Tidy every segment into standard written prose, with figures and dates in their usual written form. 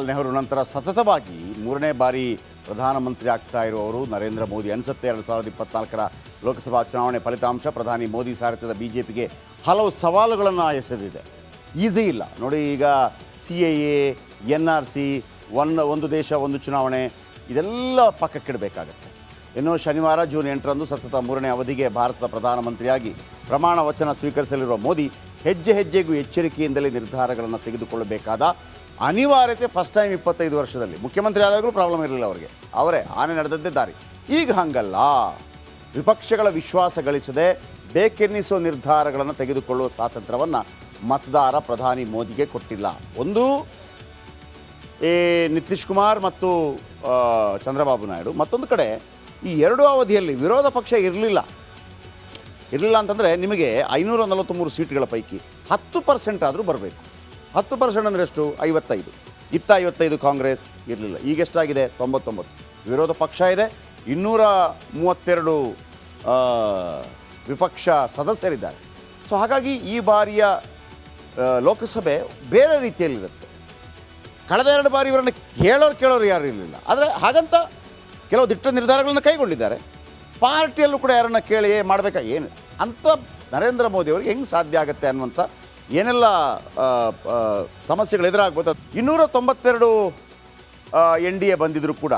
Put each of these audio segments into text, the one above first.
ಜವಾಹರ್ಲಾಲ್ ನೆಹರು ನಂತರ ಸತತವಾಗಿ ಮೂರನೇ ಬಾರಿ ಪ್ರಧಾನಮಂತ್ರಿ ಆಗ್ತಾ ಇರುವವರು ನರೇಂದ್ರ ಮೋದಿ ಅನಿಸುತ್ತೆ. 2024ರ ಲೋಕಸಭಾ ಚುನಾವಣೆ ಫಲಿತಾಂಶ ಪ್ರಧಾನಿ ಮೋದಿ ಸಾರಥ್ಯದ ಬಿಜೆಪಿಗೆ ಹಲವು ಸವಾಲುಗಳನ್ನು ಎಸೆದಿದೆ. ಈಸಿ ಇಲ್ಲ ನೋಡಿ. ಈಗ CAA, NRC, ಒಂದು ದೇಶ ಒಂದು ಚುನಾವಣೆ ಇದೆಲ್ಲ ಪಕ್ಕಕ್ಕಿಡಬೇಕಾಗತ್ತೆ. ಇನ್ನು ಶನಿವಾರ ಜೂನ್ 8ರಂದು ಸತತ ಮೂರನೇ ಅವಧಿಗೆ ಭಾರತದ ಪ್ರಧಾನಮಂತ್ರಿಯಾಗಿ ಪ್ರಮಾಣ ವಚನ ಸ್ವೀಕರಿಸಲಿರುವ ಮೋದಿ ಹೆಜ್ಜೆ ಹೆಜ್ಜೆಗೂ ಎಚ್ಚರಿಕೆಯಿಂದಲೇ ನಿರ್ಧಾರಗಳನ್ನು ತೆಗೆದುಕೊಳ್ಳಬೇಕಾದ ಅನಿವಾರ್ಯತೆ ಫಸ್ಟ್ ಟೈಮ್ 25 ವರ್ಷದಲ್ಲಿ. ಮುಖ್ಯಮಂತ್ರಿ ಆದಾಗಲೂ ಪ್ರಾಬ್ಲಮ್ ಇರಲಿಲ್ಲ ಅವರಿಗೆ, ಅವರೇ ಆನೆ ನಡೆದದ್ದೇ ದಾರಿ. ಈಗ ಹಂಗಲ್ಲ. ವಿಪಕ್ಷಗಳ ವಿಶ್ವಾಸ ಗಳಿಸದೆ ಬೇಕೆನ್ನಿಸೋ ನಿರ್ಧಾರಗಳನ್ನು ತೆಗೆದುಕೊಳ್ಳುವ ಸ್ವಾತಂತ್ರ್ಯವನ್ನು ಮತದಾರ ಪ್ರಧಾನಿ ಮೋದಿಗೆ ಕೊಟ್ಟಿಲ್ಲ. ಒಂದು ನಿತೀಶ್ ಕುಮಾರ್ ಮತ್ತು ಚಂದ್ರಬಾಬು ನಾಯ್ಡು. ಮತ್ತೊಂದು ಕಡೆ ಈ ಎರಡೂ ಅವಧಿಯಲ್ಲಿ ವಿರೋಧ ಪಕ್ಷ ಇರಲಿಲ್ಲ ಅಂತಂದರೆ ನಿಮಗೆ 543 ಸೀಟ್ಗಳ ಪೈಕಿ 10% ಆದರೂ ಬರಬೇಕು. 10% ಅಂದರೆ ಎಷ್ಟು? 55. 55 ಕಾಂಗ್ರೆಸ್ ಇರಲಿಲ್ಲ. ಈಗೆಷ್ಟಾಗಿದೆ? 99. ವಿರೋಧ ಪಕ್ಷ ಇದೆ, 232 ವಿಪಕ್ಷ ಸದಸ್ಯರಿದ್ದಾರೆ. ಸೊ ಹಾಗಾಗಿ ಈ ಬಾರಿಯ ಲೋಕಸಭೆ ಬೇರೆ ರೀತಿಯಲ್ಲಿರುತ್ತೆ. ಕಳೆದ 2 ಬಾರಿ ಇವರನ್ನು ಕೇಳೋರು ಯಾರು ಇರಲಿಲ್ಲ. ಆದರೆ ಹಾಗಂತ ಕೆಲವು ದಿಟ್ಟ ನಿರ್ಧಾರಗಳನ್ನು ಕೈಗೊಂಡಿದ್ದಾರೆ. ಪಾರ್ಟಿಯಲ್ಲೂ ಕೂಡ ಯಾರನ್ನು ಕೇಳಿ ಮಾಡಬೇಕಾ ಏನು ಅಂತ ನರೇಂದ್ರ ಮೋದಿ ಅವರಿಗೆ ಹೆಂಗೆ ಸಾಧ್ಯ ಆಗುತ್ತೆ ಅನ್ನುವಂಥ ಏನೆಲ್ಲ ಸಮಸ್ಯೆಗಳು ಎದುರಾಗ್ಬೋದು. 292 NDA ಬಂದಿದ್ದರೂ ಕೂಡ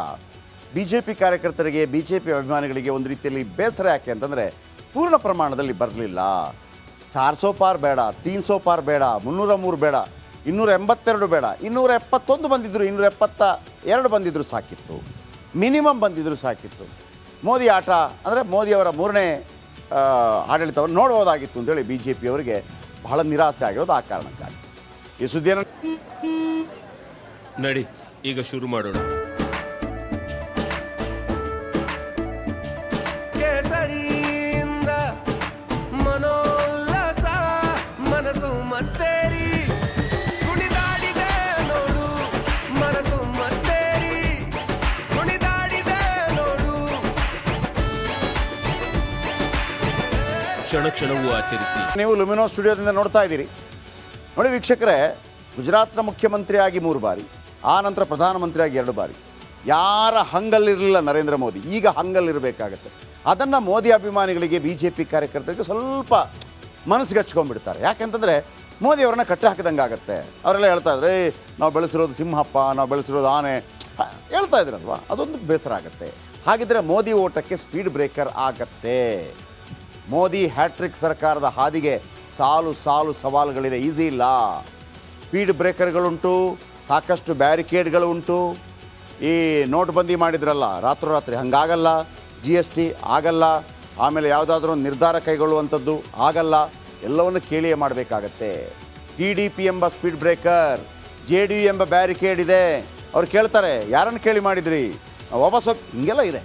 BJP ಕಾರ್ಯಕರ್ತರಿಗೆ, BJP ಅಭಿಮಾನಿಗಳಿಗೆ ಒಂದು ರೀತಿಯಲ್ಲಿ ಬೇಸರ. ಯಾಕೆ ಅಂತಂದರೆ ಪೂರ್ಣ ಪ್ರಮಾಣದಲ್ಲಿ ಬರಲಿಲ್ಲ. 400 ಪಾರ್ ಬೇಡ, 300 ಪಾರ್ ಬೇಡ, 303 ಬೇಡ, 282 ಬೇಡ, 271 ಬಂದಿದ್ದರು, 272 ಬಂದಿದ್ದರೂ ಸಾಕಿತ್ತು. ಮಿನಿಮಮ್ ಬಂದಿದ್ದರೂ ಸಾಕಿತ್ತು. ಮೋದಿ ಆಟ ಅಂದರೆ ಮೋದಿಯವರ ಮೂರನೇ ಆಡಳಿತವನ್ನು ನೋಡ್ಬೋದಾಗಿತ್ತು ಅಂತೇಳಿ BJP ಅವರಿಗೆ ಬಹಳ ನಿರಾಸೆ ಆಗಿರೋದು ಆ ಕಾರಣಕ್ಕಾಗಿ. ಈ ಸುದ್ದಿಯನ್ನು ನಡಿ ಈಗ ಶುರು ಮಾಡೋಣ. ಕೇಸರಿಯಿಂದ ಮನೋಲ್ಲಾಸ ಮನಸ್ಸು ಮತ್ತೇರಿ ಕುಣಿದಾಡಿದೆ ನೋಡು, ಮನಸ್ಸು ಮತ್ತೇರಿ ಕುಣಿದಾಡಿದೆ ನೋಡು. ಕ್ಷಣ ಕ್ಷಣವೂ ಆಚರಿಸಿ. ನೀವು ಲುಮಿನೋ ಸ್ಟುಡಿಯೋದಿಂದ ನೋಡ್ತಾ ಇದ್ದೀರಿ. ನೋಡಿ ವೀಕ್ಷಕರೇ, ಗುಜರಾತ್ನ ಮುಖ್ಯಮಂತ್ರಿಯಾಗಿ 3 ಬಾರಿ, ಆ ನಂತರ ಪ್ರಧಾನಮಂತ್ರಿಯಾಗಿ 2 ಬಾರಿ. ಯಾರ ಹಂಗಲ್ಲಿರಲಿಲ್ಲ ನರೇಂದ್ರ ಮೋದಿ. ಈಗ ಹಂಗಲ್ಲಿರಬೇಕಾಗತ್ತೆ. ಅದನ್ನು ಮೋದಿ ಅಭಿಮಾನಿಗಳಿಗೆ, BJP ಕಾರ್ಯಕರ್ತರಿಗೆ ಸ್ವಲ್ಪ ಮನಸ್ಸಿಗೆ ಹಚ್ಕೊಂಡ್ಬಿಡ್ತಾರೆ. ಯಾಕೆಂತಂದರೆ ಮೋದಿಯವರನ್ನ ಕಟ್ಟಿ ಹಾಕಿದಂಗೆ ಆಗುತ್ತೆ. ಅವರೆಲ್ಲ ಹೇಳ್ತಾ ಇದ್ರೆ ನಾವು ಬೆಳೆಸಿರೋದು ಸಿಂಹಪ್ಪ, ನಾವು ಬೆಳೆಸಿರೋದು ಆನೆ ಹೇಳ್ತಾ ಇದ್ರಲ್ವ, ಅದೊಂದು ಬೇಸರ ಆಗುತ್ತೆ. ಹಾಗಿದ್ರೆ ಮೋದಿ ಓಟಕ್ಕೆ ಸ್ಪೀಡ್ ಬ್ರೇಕರ್ ಆಗತ್ತೆ. ಮೋದಿ ಹ್ಯಾಟ್ರಿಕ್ ಸರ್ಕಾರದ ಹಾದಿಗೆ ಸಾಲು ಸವಾಲುಗಳಿದೆ. ಈಸಿ ಇಲ್ಲ. ಸ್ಪೀಡ್ ಬ್ರೇಕರ್ಗಳುಂಟು, ಸಾಕಷ್ಟು ಬ್ಯಾರಿಕೇಡ್ಗಳು ಉಂಟು. ಈ ನೋಟ್ಬಂದಿ ಮಾಡಿದ್ರಲ್ಲ ರಾತ್ರೋರಾತ್ರಿ, ಹಂಗಾಗಲ್ಲ. GST ಆಗಲ್ಲ. ಆಮೇಲೆ ಯಾವುದಾದ್ರೂ ಒಂದು ನಿರ್ಧಾರ ಕೈಗೊಳ್ಳುವಂಥದ್ದು ಆಗಲ್ಲ. ಎಲ್ಲವನ್ನು ಕೇಳಿಯೇ ಮಾಡಬೇಕಾಗತ್ತೆ. TDP ಎಂಬ ಸ್ಪೀಡ್ ಬ್ರೇಕರ್, JDU ಎಂಬ ಬ್ಯಾರಿಕೇಡ್ ಇದೆ. ಅವ್ರು ಕೇಳ್ತಾರೆ ಯಾರನ್ನು ಕೇಳಿ ಮಾಡಿದ್ರಿ, ವಾಪಸ್ ಹೋಗಿ, ಹಿಂಗೆಲ್ಲ ಇದೆ.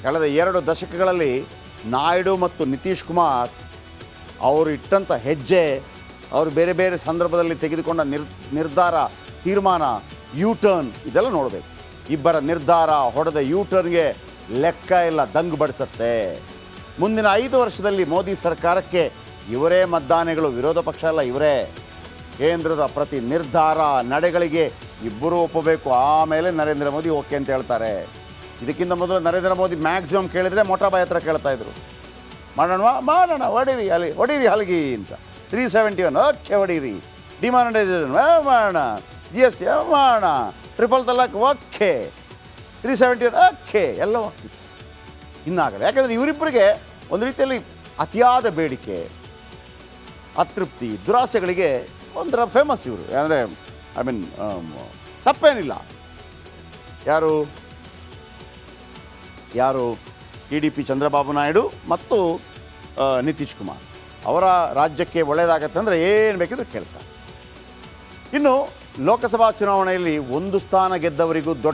ಕಳೆದ 2 ದಶಕಗಳಲ್ಲಿ ನಾಯ್ಡು ಮತ್ತು ನಿತೀಶ್ ಕುಮಾರ್ ಅವರು ಇಟ್ಟಂಥ ಹೆಜ್ಜೆ, ಅವರು ಬೇರೆ ಬೇರೆ ಸಂದರ್ಭದಲ್ಲಿ ತೆಗೆದುಕೊಂಡ ನಿರ್ಧಾರ, ತೀರ್ಮಾನ, U-turn ಇದೆಲ್ಲ ನೋಡಬೇಕು. ಇಬ್ಬರ ನಿರ್ಧಾರ, ಹೊಡೆದ U-turnಗೆ ಲೆಕ್ಕ ಇಲ್ಲ, ದಂಗು ಬಡಿಸತ್ತೆ. ಮುಂದಿನ 5 ವರ್ಷದಲ್ಲಿ ಮೋದಿ ಸರ್ಕಾರಕ್ಕೆ ಇವರೇ ಮದ್ದಾನೆಗಳು. ವಿರೋಧ ಪಕ್ಷ ಅಲ್ಲ, ಇವರೇ. ಕೇಂದ್ರದ ಪ್ರತಿ ನಿರ್ಧಾರ, ನಡೆಗಳಿಗೆ ಇಬ್ಬರೂ ಒಪ್ಪಬೇಕು. ಆಮೇಲೆ ನರೇಂದ್ರ ಮೋದಿ ಓಕೆ ಅಂತ ಹೇಳ್ತಾರೆ. ಇದಕ್ಕಿಂತ ಮೊದಲು ನರೇಂದ್ರ ಮೋದಿ ಮ್ಯಾಕ್ಸಿಮಮ್ ಕೇಳಿದರೆ ಮೋಟಾಬಾಯಿ ಹತ್ರ ಕೇಳ್ತಾಯಿದ್ರು, ಮಾಡೋಣ ಹೊಡೀರಿ ಹಲಗಿ ಅಂತ. 371 ಓಕೆ ಹೊಡೀರಿ, ಡಿಮಾನಿಟೈಸೇಷನ್ ಮಾಡೋಣ, GST ಮಾಡೋಣ, ಟ್ರಿಪಲ್ ತಲಾಕ್ ಓಕೆ, 371 ಓಕೆ, ಎಲ್ಲ ಹೋಗ್ತಿತ್ತು. ಇನ್ನಾಗಲ್ಲ. ಯಾಕೆಂದರೆ ಇವರಿಬ್ಬರಿಗೆ ಒಂದು ರೀತಿಯಲ್ಲಿ ಅತಿಯಾದ ಬೇಡಿಕೆ, ಅತೃಪ್ತಿ, ದುರಾಸೆಗಳಿಗೆ ಒಂಥರ ಫೇಮಸ್ ಇವರು. ಅಂದರೆ ತಪ್ಪೇನಿಲ್ಲ. ಯಾರು TDP ಚಂದ್ರಬಾಬು ನಾಯ್ಡು ಮತ್ತು ನಿತೀಶ್ ಕುಮಾರ್ ಅವರ ರಾಜ್ಯಕ್ಕೆ ಒಳ್ಳೆಯದಾಗತ್ತೆ ಅಂದರೆ ಏನು ಬೇಕಿದ್ರೂ ಕೇಳ್ತಾರೆ. ಇನ್ನು ಲೋಕಸಭಾ ಚುನಾವಣೆಯಲ್ಲಿ 1 ಸ್ಥಾನ ಗೆದ್ದವರಿಗೂ ದೊಡ್ಡ